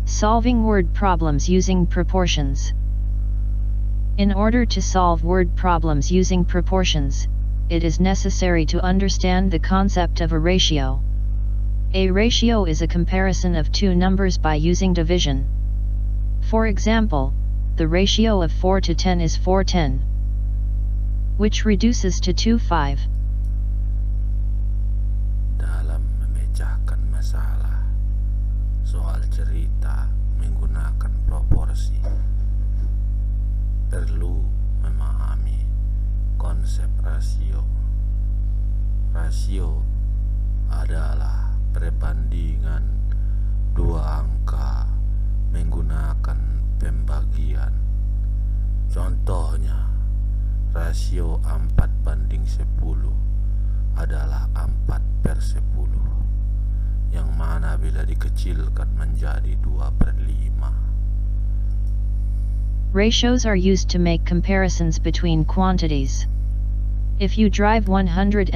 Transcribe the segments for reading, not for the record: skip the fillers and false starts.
Solving word problems using proportions. In order to solve word problems using proportions, it is necessary to understand the concept of a ratio. A ratio is a comparison of two numbers by using division. For example, the ratio of 4 to 10 is 4:10, which reduces to 2:5. Dalam memecahkan masalah soal cerita menggunakan proporsi, perlu memahami konsep rasio. Rasio adalah perbandingan dua angka menggunakan pembagian. Contohnya, rasio 4:10 adalah 4/10, yang mana bila dikecilkan menjadi 2/5. Ratios are used to make comparisons between quantities. If you drive 160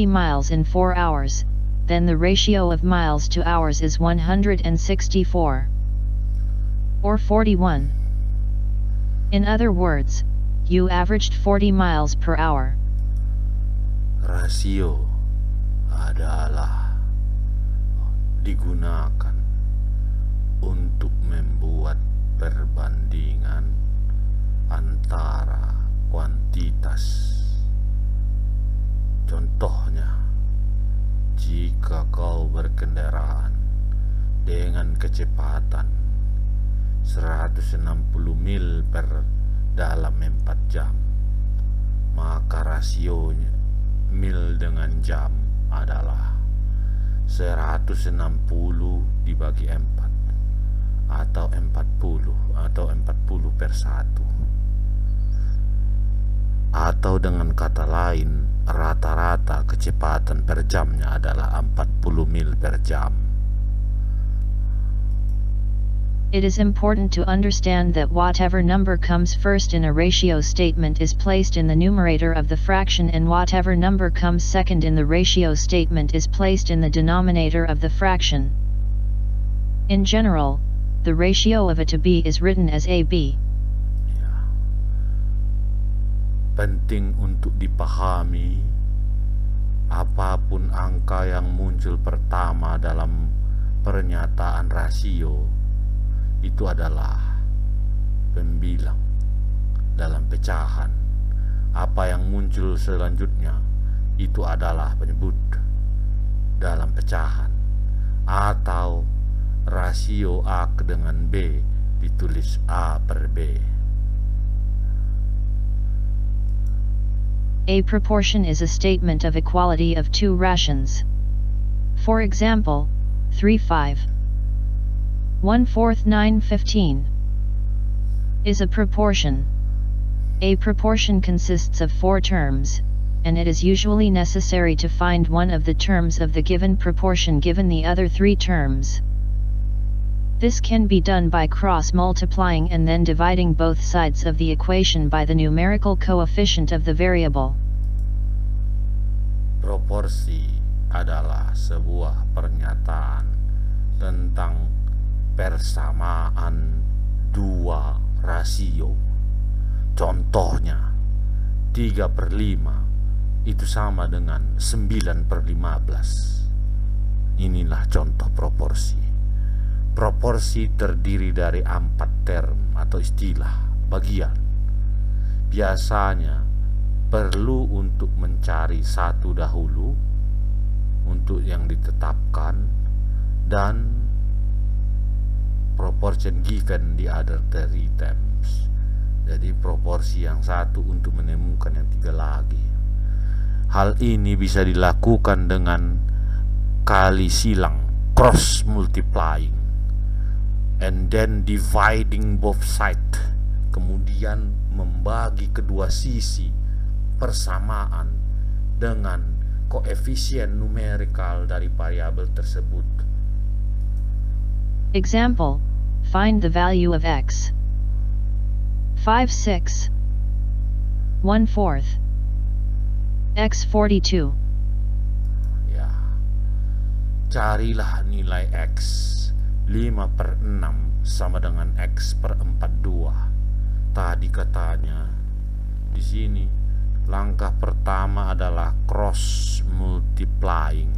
miles in 4 hours, then the ratio of miles to hours is 164 or 41. In other words, you averaged 40 miles per hour. Rasio adalah digunakan untuk membuat perbandingan antara kuantitas. Contohnya, jika kau berkendaraan dengan kecepatan 160 mil per dalam 4 jam, maka rasionya mil dengan jam adalah 160 dibagi 4 atau 40/1, atau dengan kata lain, rata-rata kecepatan per jamnya adalah 40 mil per jam. It is important to understand that whatever number comes first in a ratio statement is placed in the numerator of the fraction, and whatever number comes second in the ratio statement is placed in the denominator of the fraction. In general, the ratio of A to B is written as AB. Ya. Penting untuk dipahami, apapun angka yang muncul pertama dalam pernyataan rasio itu adalah pembilang dalam pecahan. Apa yang muncul selanjutnya itu adalah penyebut dalam pecahan, atau rasio A dengan B ditulis A/B. A proportion is a statement of equality of two rations. For example, 3:5. 1/4 9/15 is a proportion. A proportion consists of 4 terms, and it is usually necessary to find one of the terms of the given proportion given the other 3 terms. This can be done by cross-multiplying and then dividing both sides of the equation by the numerical coefficient of the variable. Proporsi adalah sebuah pernyataan tentang persamaan dua rasio. Contohnya, 3/5 itu sama dengan 9/15. Inilah contoh proporsi. Proporsi terdiri dari 4 term atau istilah bagian. Biasanya perlu untuk mencari satu dahulu untuk yang ditetapkan, dan proportion given the other 3 terms. Jadi proporsi yang satu untuk menemukan yang 3 lagi. Hal ini bisa dilakukan dengan kali silang, cross multiplying, and then dividing both sides. Kemudian membagi kedua sisi persamaan dengan koefisien numerikal dari variabel tersebut. Example, find the value of x. 5/6. 1/4. X 42. Ya, carilah nilai X 5/6 sama dengan X per 42. Tadi katanya di sini langkah pertama adalah cross multiplying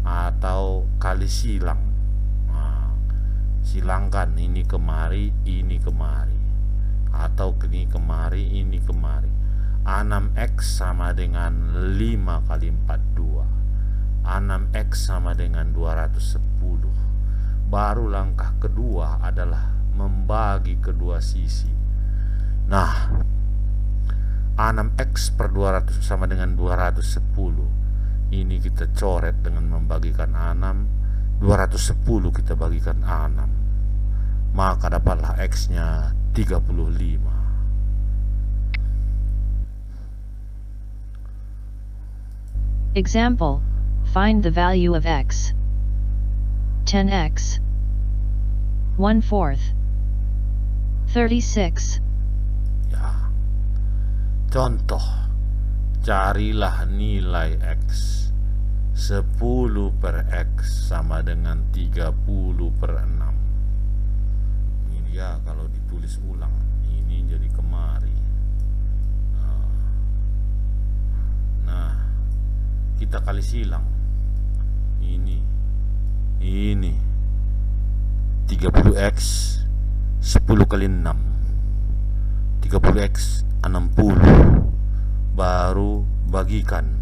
atau kali silang. Silangkan ini kemari, atau ini kemari, ini kemari. 6X sama dengan 5 kali 42. 6X sama dengan 210. Baru langkah kedua adalah membagi kedua sisi. Nah, 6X per 200 sama dengan 210. Ini kita coret dengan membagikan 6. 210 kita bagikan 6, maka dapatlah X-nya 35. Example, find the value of X. 10X 1/4 36. Ya. Contoh, carilah nilai X. 10 per X sama dengan 30 per 6. Ini dia kalau ditulis ulang, ini jadi kemari. Nah, kita kali silang. Ini 30X 10 kali 6. 30X 60. Baru bagikan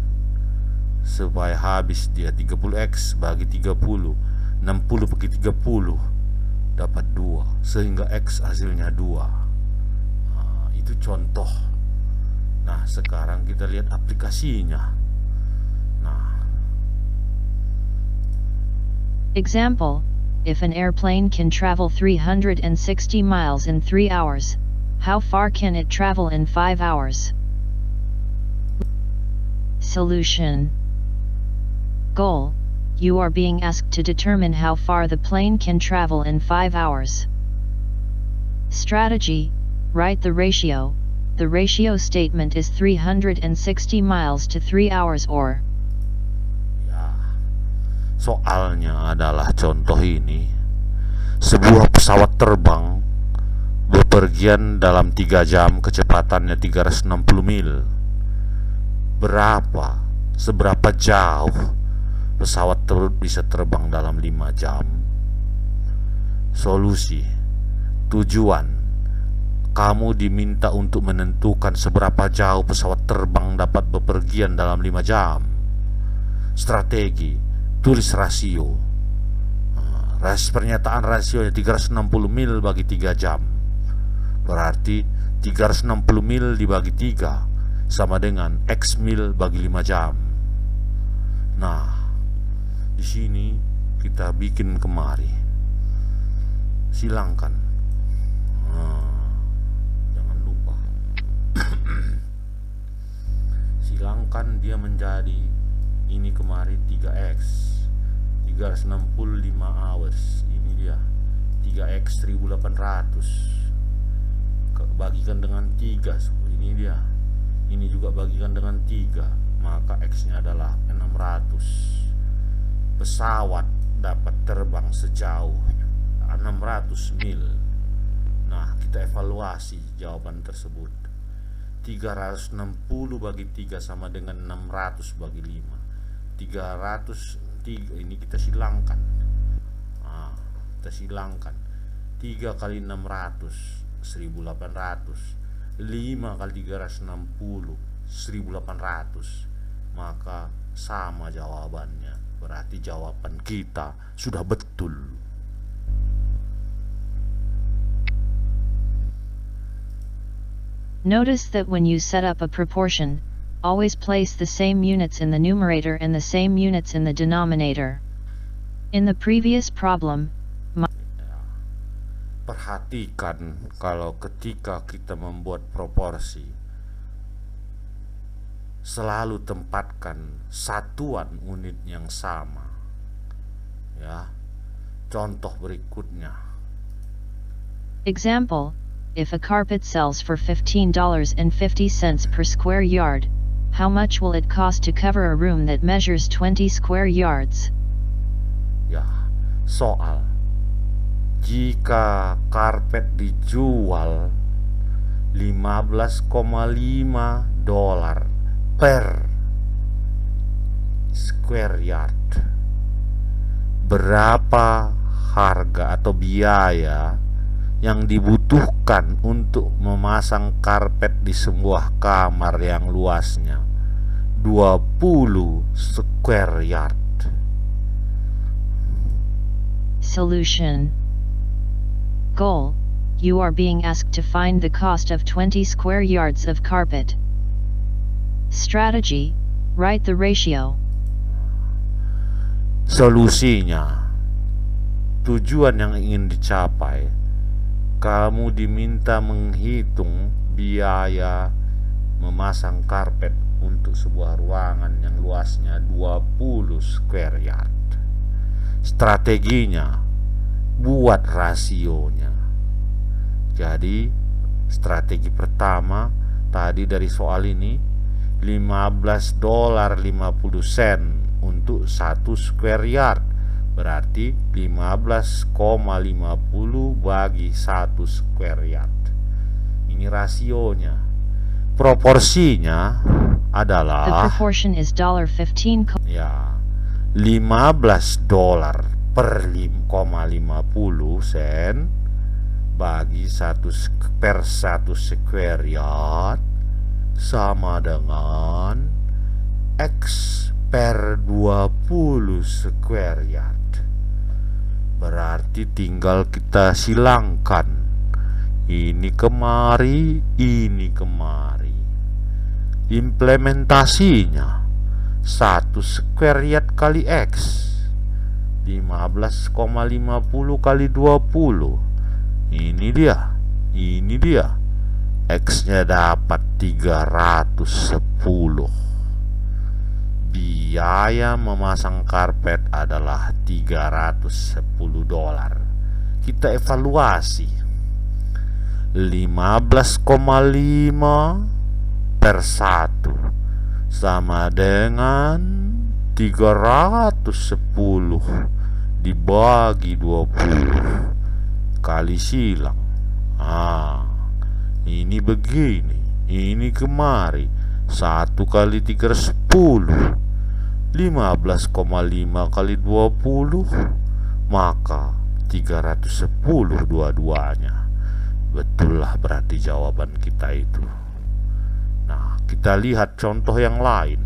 supaya habis dia. 30X bagi 30, 60 bagi 30 dapat 2, sehingga X hasilnya 2. Itu contoh. Nah, sekarang kita lihat aplikasinya. Nah, example, if an airplane can travel 360 miles in 3 hours, how far can it travel in 5 hours? Solution. Goal, you are being asked to determine how far the plane can travel in 5 hours. Strategy, write the ratio. The ratio statement is 360 miles to 3 hours or. ya, soalnya adalah contoh ini. Sebuah pesawat terbang bepergian dalam 3 jam, kecepatannya 360 mil. Seberapa jauh pesawat bisa terbang dalam 5 jam? Solusi. Tujuan, kamu diminta untuk menentukan seberapa jauh pesawat terbang dapat bepergian dalam 5 jam. Strategi, tulis rasio. Pernyataan rasionya 360 mil bagi 3 jam. Berarti 360 mil dibagi 3 sama dengan X mil bagi 5 jam. Nah, di sini kita bikin kemari. Silangkan. Jangan lupa. Silangkan dia menjadi ini kemari 3X 365 hours. Ini dia 3X 1800. Bagikan dengan 3. Ini dia. Ini juga bagikan dengan 3. Maka X-nya adalah 600. Pesawat dapat terbang sejauh 600 mil. Nah, kita evaluasi jawaban tersebut. 360 bagi 3 sama dengan 600 bagi 5. 303 ini kita silangkan. Kita silangkan. 3 kali 600 1800. 5 kali 360 1800. Maka sama jawabannya. Berarti jawaban kita sudah betul. Notice that when you set up a proportion, always place the same units in the numerator and the same units in the denominator. In the previous problem, perhatikan kalau ketika kita membuat proporsi, selalu tempatkan satuan unit yang sama. Ya. Contoh berikutnya. Example, if a carpet sells for $15.50 per square yard, how much will it cost to cover a room that measures 20 square yards? Ya, soal jika karpet dijual $15,5 per square yard, berapa harga atau biaya yang dibutuhkan untuk memasang karpet di sebuah kamar yang luasnya 20 square yard? Solution. Goal: you are being asked to find the cost of 20 square yards of carpet. Strategy: write the ratio. Solusinya, tujuan yang ingin dicapai, kamu diminta menghitung biaya memasang karpet untuk sebuah ruangan yang luasnya 20 square yard. Strateginya, buat rasionya. Jadi strategi pertama tadi dari soal ini $15.50 untuk 1 square yard, berarti 15,50 bagi 1 square yard. Ini rasionya. Proporsinya adalah, The proportion is $15. ya, $15 per 5,50 sen bagi 1 per 1 square yard sama dengan X per 20 square yard. Berarti tinggal kita silangkan, ini kemari, ini kemari. Implementasinya, 1 square yard kali X, 15,50 kali 20. Ini dia. X-nya dapat 310. Biaya memasang karpet adalah $310. Kita evaluasi. 15,5 per 1 sama dengan 310 dibagi 20 kali silang. Ini begini, ini kemari. 1 kali 310, 15,5 kali 20, maka 310 dua-duanya. Betul lah berarti jawaban kita itu. Nah, kita lihat contoh yang lain.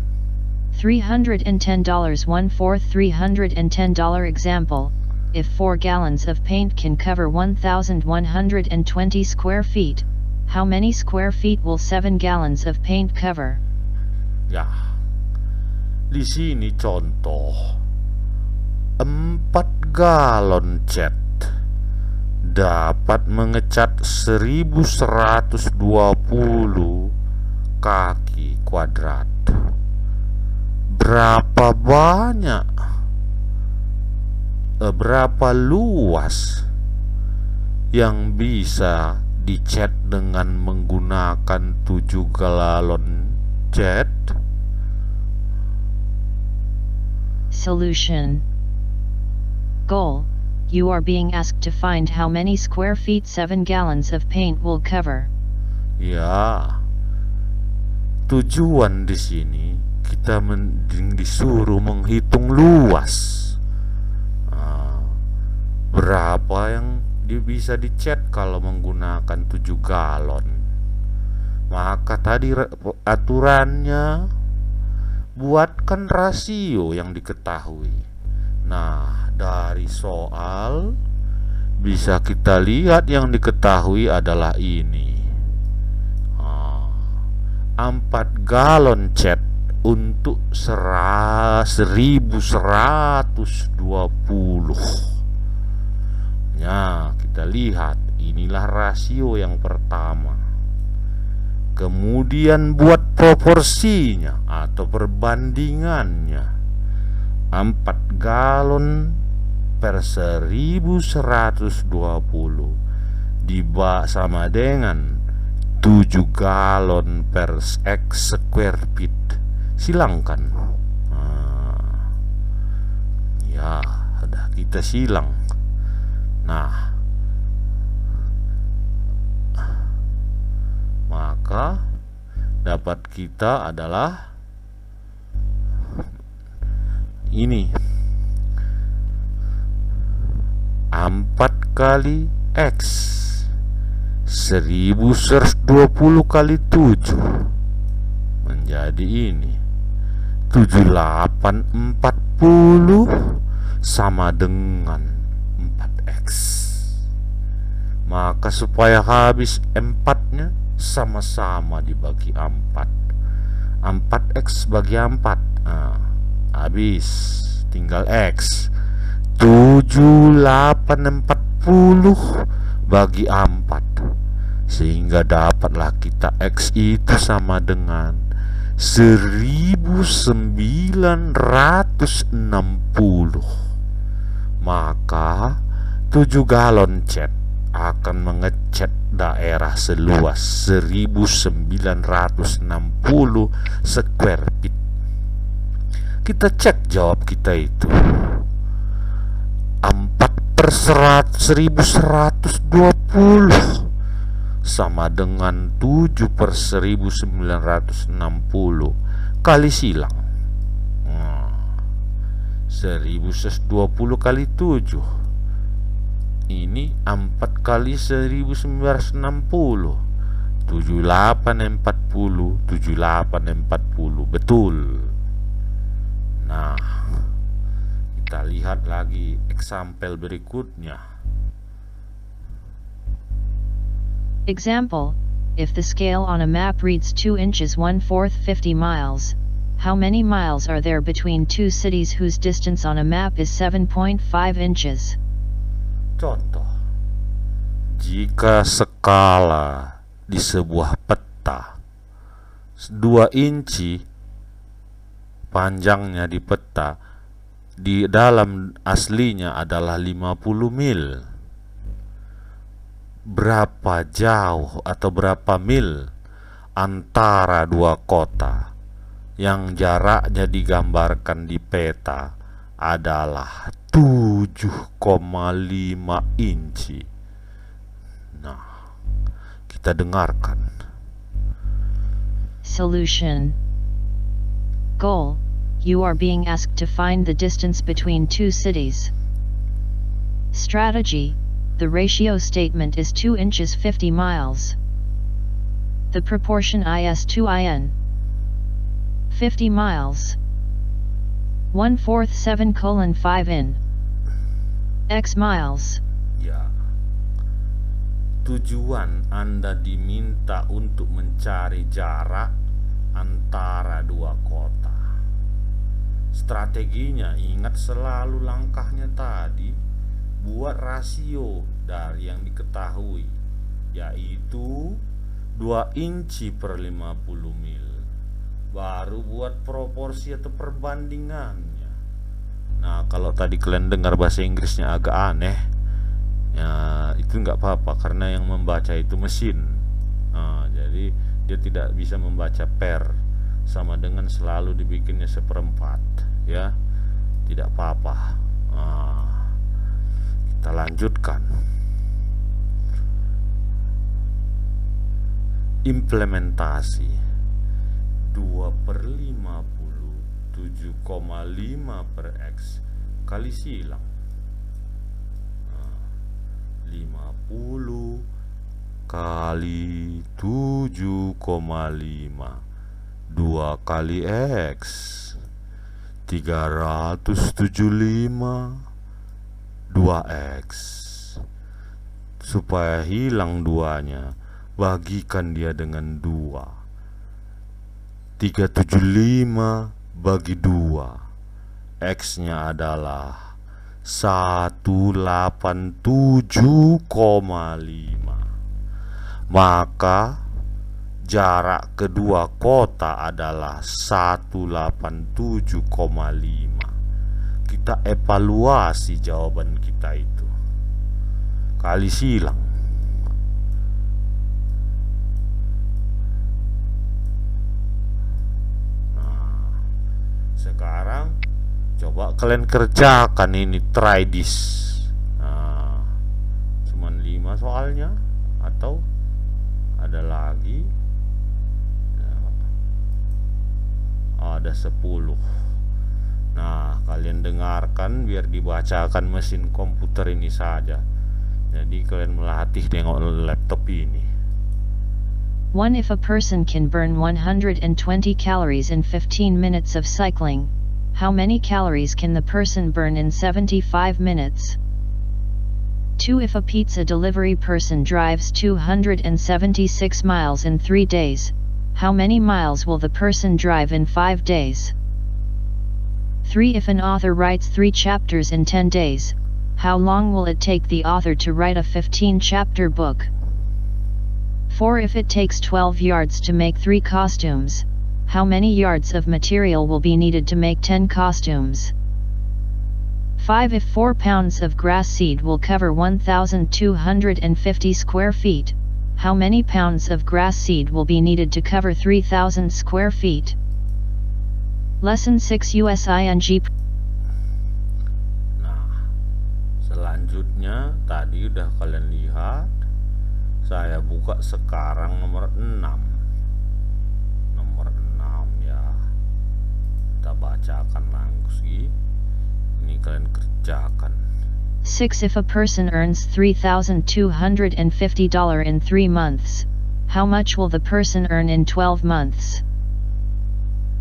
$310. 1/4 $310 example. If 4 gallons of paint can cover 1,120 square feet, how many square feet will 7 gallons of paint cover? Ya, di sini contoh 4 galon cat dapat mengecat 1120 kaki kuadrat. Berapa banyak, berapa luas yang bisa dicat dengan menggunakan 7 galon cat? Solution. Goal: you are being asked to find how many square feet 7 gallons of paint will cover. Ya, tujuan di sini kita disuruh menghitung luas. Berapa yang bisa dicat kalau menggunakan 7 galon. Maka tadi aturannya, buatkan rasio yang diketahui. Nah, dari soal bisa kita lihat yang diketahui adalah ini. 4 galon cat untuk 1120. Ya, kita lihat, inilah rasio yang pertama. Kemudian buat proporsinya atau perbandingannya. 4 galon per 1120 sama dengan 7 galon per X square feet. Silangkan. Ya, udah kita silang. Nah, dapat kita adalah ini 4 kali X 1120 kali 7 menjadi ini 7840 sama dengan 4X. Maka supaya habis 4-nya sama-sama dibagi 4. 4X bagi 4 habis, tinggal X. 7840 bagi 4, sehingga dapatlah kita X itu sama dengan 1960. Maka 7 galon cat akan mengecat daerah seluas 1960 square feet. Kita cek jawab kita itu 4/1120 sama dengan 7/1960 kali silang. 1120 kali 7, ini 4 kali 1960, 7840, 7840, betul. Nah, kita lihat lagi example berikutnya. Example, if the scale on a map reads 2 inches 1/4 50 miles, how many miles are there between two cities whose distance on a map is 7.5 inches? Contoh, jika skala di sebuah peta 2 inci panjangnya di peta, di dalam aslinya adalah 50 mil. Berapa jauh atau berapa mil antara dua kota yang jaraknya digambarkan di peta adalah 7,5 inci. Nah, kita dengarkan. Solution. Goal, you are being asked to find the distance between two cities. Strategy, the ratio statement is 2 inches 50 miles. The proportion is 2 in 50 miles. 1/4 7:5 in X miles. Ya, tujuan Anda diminta untuk mencari jarak antara dua kota. Strateginya, ingat selalu langkahnya tadi, buat rasio dari yang diketahui, yaitu 2 inci per 50 mil. Baru buat proporsi atau perbandingannya. Nah, kalau tadi kalian dengar bahasa Inggrisnya agak aneh, ya itu nggak apa-apa, karena yang membaca itu mesin. Jadi dia tidak bisa membaca per, sama dengan selalu dibikinnya 1/4, ya, tidak apa-apa. Kita lanjutkan. Implementasi 2/50 7,5 per X kali silang. 50 kali 7,5 2 kali X 375 2X. Supaya hilang 2-nya, bagikan dia dengan 2. 375 bagi 2, X-nya adalah 187,5. Maka jarak kedua kota adalah 187,5. Kita evaluasi jawaban kita itu kali silang. Sekarang coba kalian kerjakan ini, try this. Cuman 5 soalnya, atau ada lagi? ada 10. Nah, kalian dengarkan biar dibacakan mesin komputer ini saja. Jadi kalian melatih tengok laptop ini. 1. If a person can burn 120 calories in 15 minutes of cycling, how many calories can the person burn in 75 minutes? 2. If a pizza delivery person drives 276 miles in 3 days, how many miles will the person drive in 5 days? 3. If an author writes 3 chapters in 10 days, how long will it take the author to write a 15-chapter book? 4. If it takes 12 yards to make 3 costumes, how many yards of material will be needed to make 10 costumes? 5. If 4 pounds of grass seed will cover 1,250 square feet, how many pounds of grass seed will be needed to cover 3,000 square feet? Lesson 6 USING. Nah, selanjutnya tadi udah kalian lihat. Saya buka sekarang nomor 6. Nomor 6 ya. Kita bacakan langsung. Ini kalian kerjakan. 6. If a person earns $3,250 in 3 months, how much will the person earn in 12 months?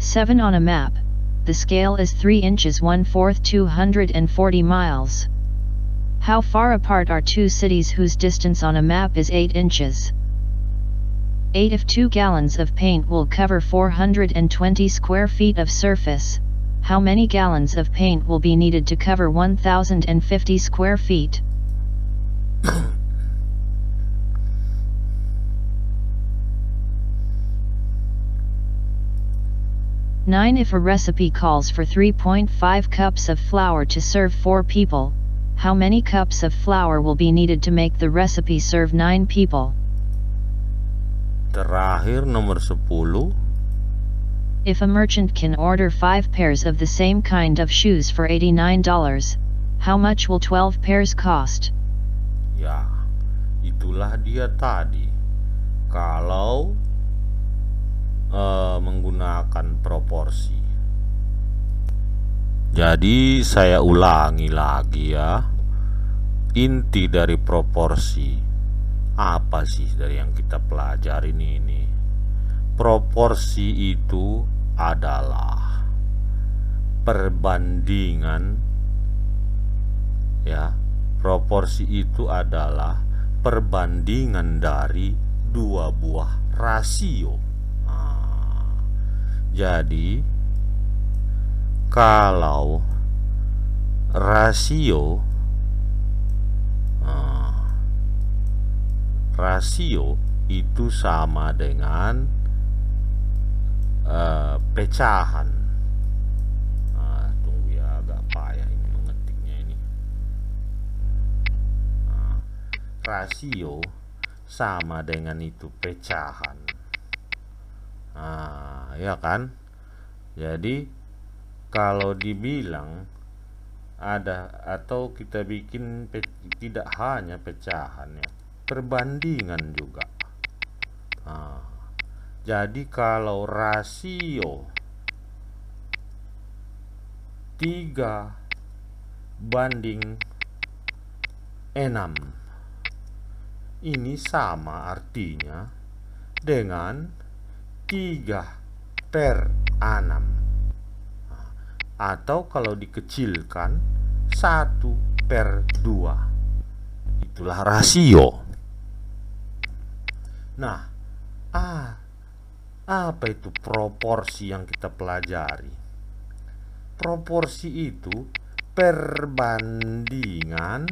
7. On a map, the scale is 3 inches 1/4 240 miles. How far apart are 2 cities whose distance on a map is 8 inches? 8. If 2 gallons of paint will cover 420 square feet of surface, how many gallons of paint will be needed to cover 1,050 square feet? Nine. If a recipe calls for 3.5 cups of flour to serve 4 people, how many cups of flour will be needed to make the recipe serve 9 people? Terakhir nomor 10. If a merchant can order 5 pairs of the same kind of shoes for $89, how much will 12 pairs cost? Ya, itulah dia tadi. Kalau menggunakan proporsi. Jadi saya ulangi lagi ya. Inti dari proporsi apa sih dari yang kita pelajarin ini? Proporsi itu adalah perbandingan ya. Proporsi itu adalah perbandingan dari 2 buah rasio. Jadi kalau rasio itu sama dengan pecahan. Tunggu ya, agak payah ini mengetiknya ini. Rasio sama dengan itu pecahan. Ya kan? Jadi kalau dibilang ada atau kita bikin tidak hanya pecahan ya, perbandingan juga. Jadi kalau rasio 3:6 ini sama artinya dengan 3/6, atau kalau dikecilkan 1/2. Itulah rasio. Nah, apa itu proporsi yang kita pelajari? Proporsi itu perbandingan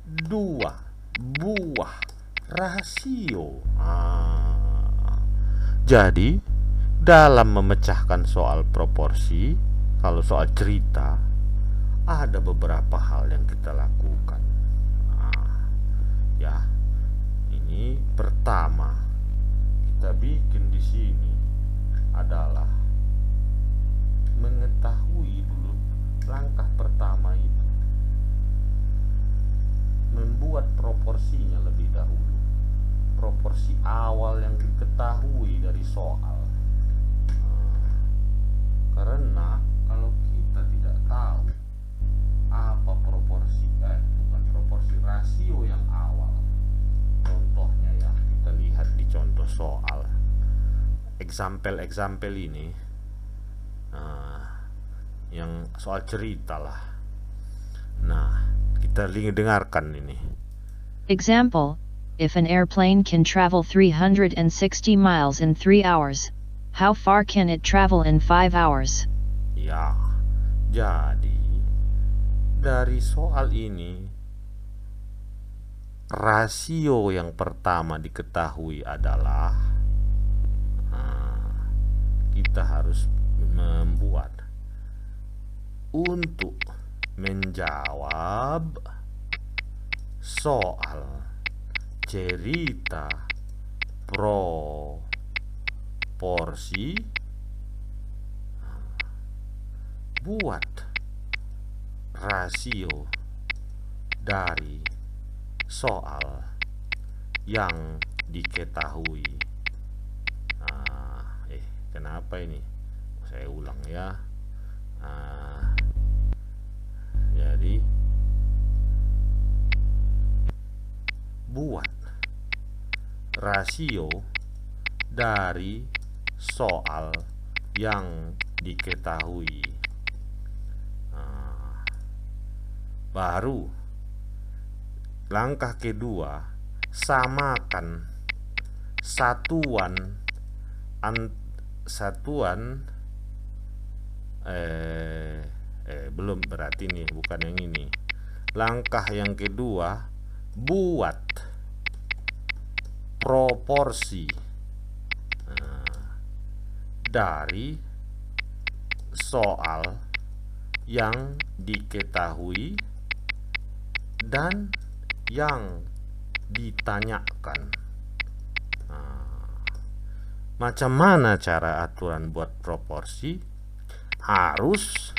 2 buah rasio. Jadi dalam memecahkan soal proporsi, kalau soal cerita, ada beberapa hal yang kita lakukan. Ya, ini pertama kita bikin di sini adalah mengetahui dulu langkah pertama itu, membuat proporsinya lebih dahulu. Proporsi awal yang diketahui dari soal. soal. Example ini yang soal cerita lah. Nah, kita dengarkan ini. Example, if an airplane can travel 360 miles in 3 hours, how far can it travel in 5 hours? Ya, jadi dari soal ini rasio yang pertama diketahui adalah kita harus membuat untuk menjawab soal cerita proporsi, buat rasio dari soal yang diketahui. Kenapa ini? Saya ulang ya. Jadi buat rasio dari soal yang diketahui. Baru langkah kedua, samakan satuan belum, berarti nih bukan yang ini. Langkah yang kedua, buat proporsi dari soal yang diketahui dan yang ditanyakan. Macam mana cara aturan buat proporsi? Harus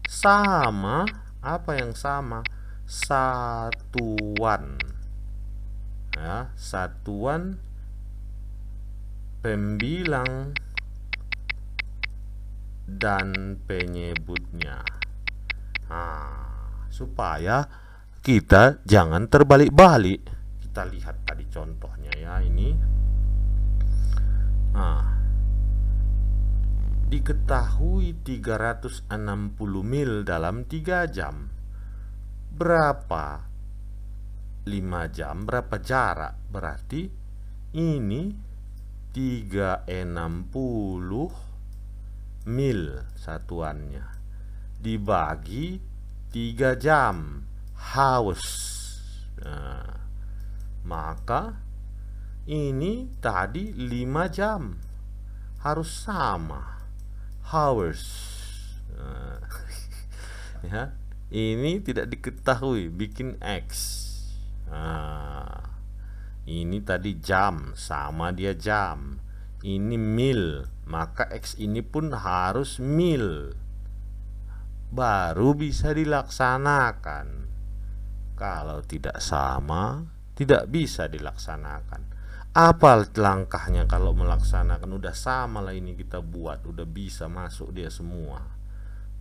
sama. Apa yang sama? Satuan ya, satuan pembilang dan penyebutnya. Supaya kita jangan terbalik-balik. Kita lihat tadi contohnya ya, ini. Diketahui 360 mil dalam 3 jam. Berapa 5 jam? Berapa jarak? Berarti ini 360 mil satuannya dibagi 3 jam, hours. Maka ini tadi 5 jam, harus sama, hours. Ya, ini tidak diketahui, bikin X. Ini tadi jam, sama dia jam. Ini mil, maka X ini pun harus mil. Baru bisa dilaksanakan. Kalau tidak sama, tidak bisa dilaksanakan. Apa langkahnya kalau melaksanakan? Udah sama lah ini kita buat, udah bisa masuk dia semua.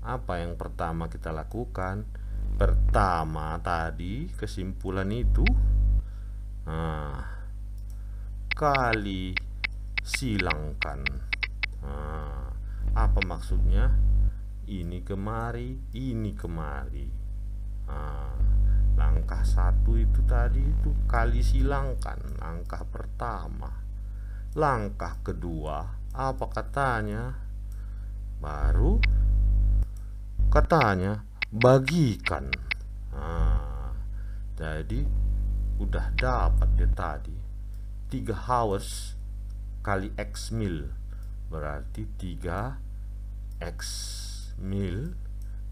Apa yang pertama kita lakukan? Pertama tadi kesimpulan itu kali silangkan. Apa maksudnya? Ini kemari, ini kemari. Langkah 1 itu tadi itu kali silangkan, langkah pertama. Langkah kedua, apa katanya? Baru katanya bagikan. Jadi udah dapat dia tadi 3 hours kali X mil, berarti 3 X mil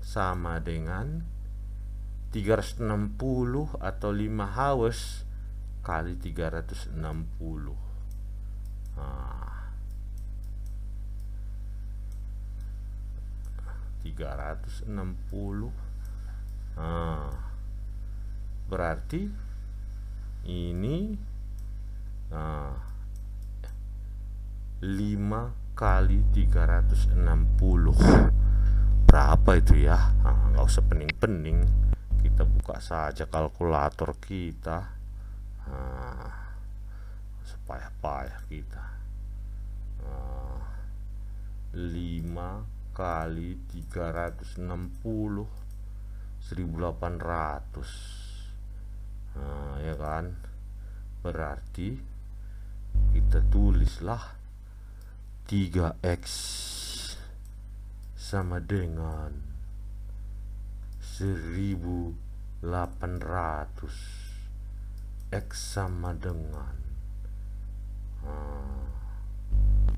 sama dengan 360 atau 5 hours kali 360. 360. Berarti ini 5 kali 360. Berapa itu ya? Nggak usah pening-pening, kita buka saja kalkulator kita. payah-payah kita. 5 kali 360 1800, ya kan, berarti kita tulislah 3x sama dengan 1800, x sama dengan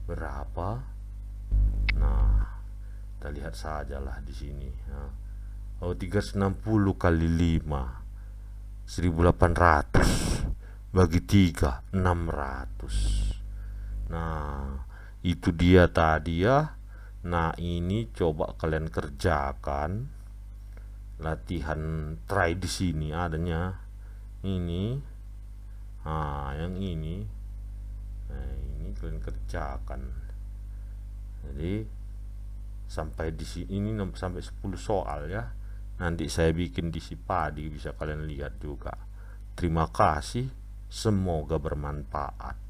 berapa? Nah, kita lihat sajalah di sini. 360 kali 5 1800 bagi 3 600. Nah, itu dia tadi ya. Nah, ini coba kalian kerjakan latihan try di sini adanya ini. Yang ini. Nah, ini kalian kerjakan. Jadi sampai di sini sampai 10 soal ya. Nanti saya bikin di si padi, bisa kalian lihat juga. Terima kasih, semoga bermanfaat.